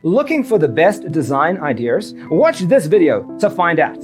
Looking for the best design ideas? Watch this video to find out.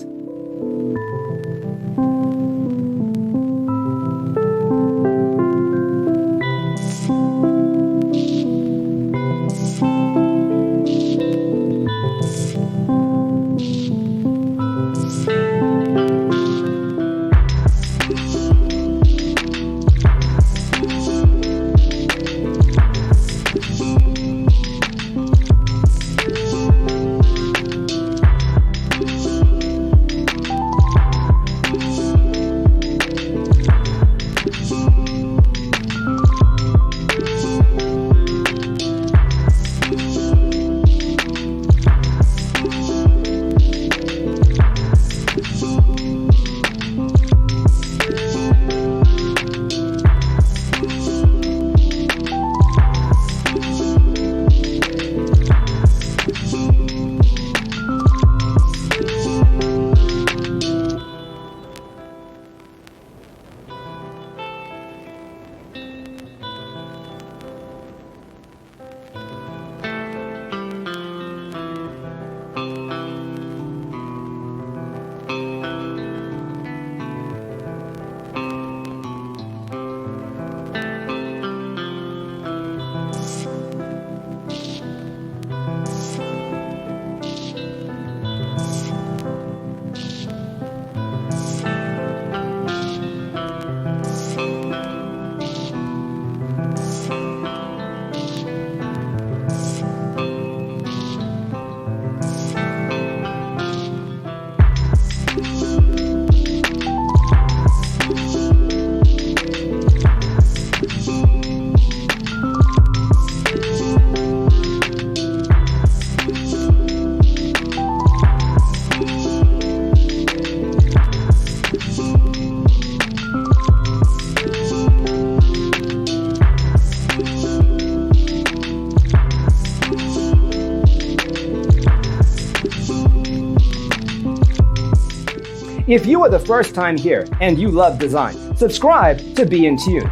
If you are the first time here and you love design, subscribe to be in tune.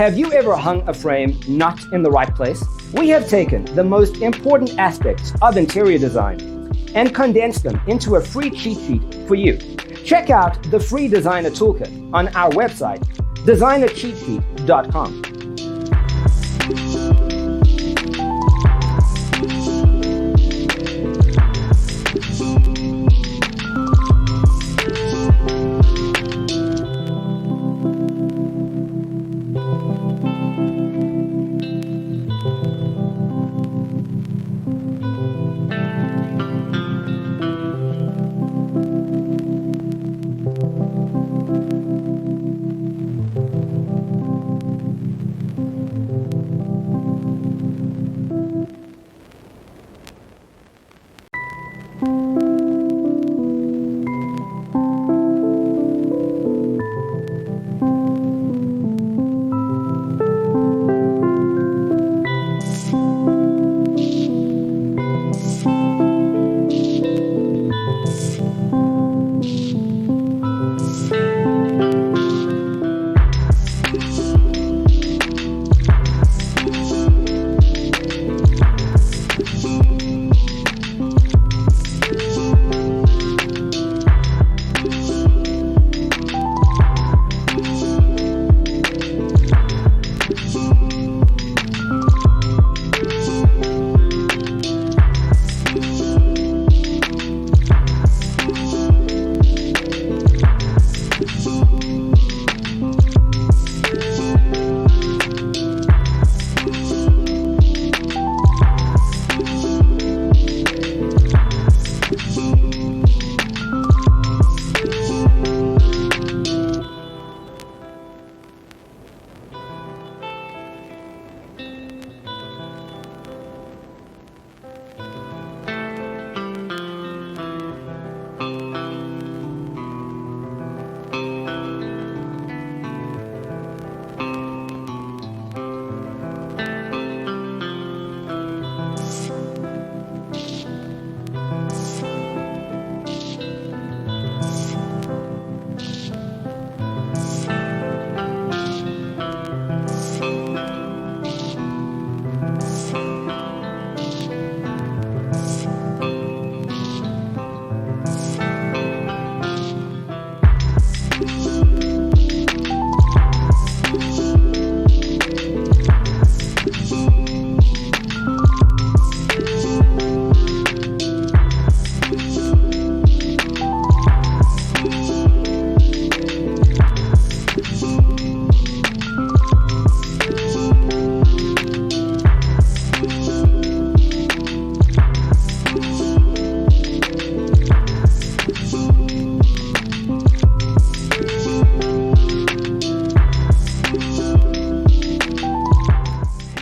Have you ever hung a frame not in the right place? We have taken the most important aspects of interior design and condensed them into a free cheat sheet for you. Check out the free designer toolkit on our website, designercheatsheet.com.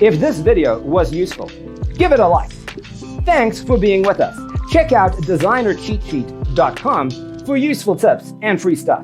If this video was useful, give it a like. Thanks for being with us. Check out designercheatsheet.com for useful tips and free stuff.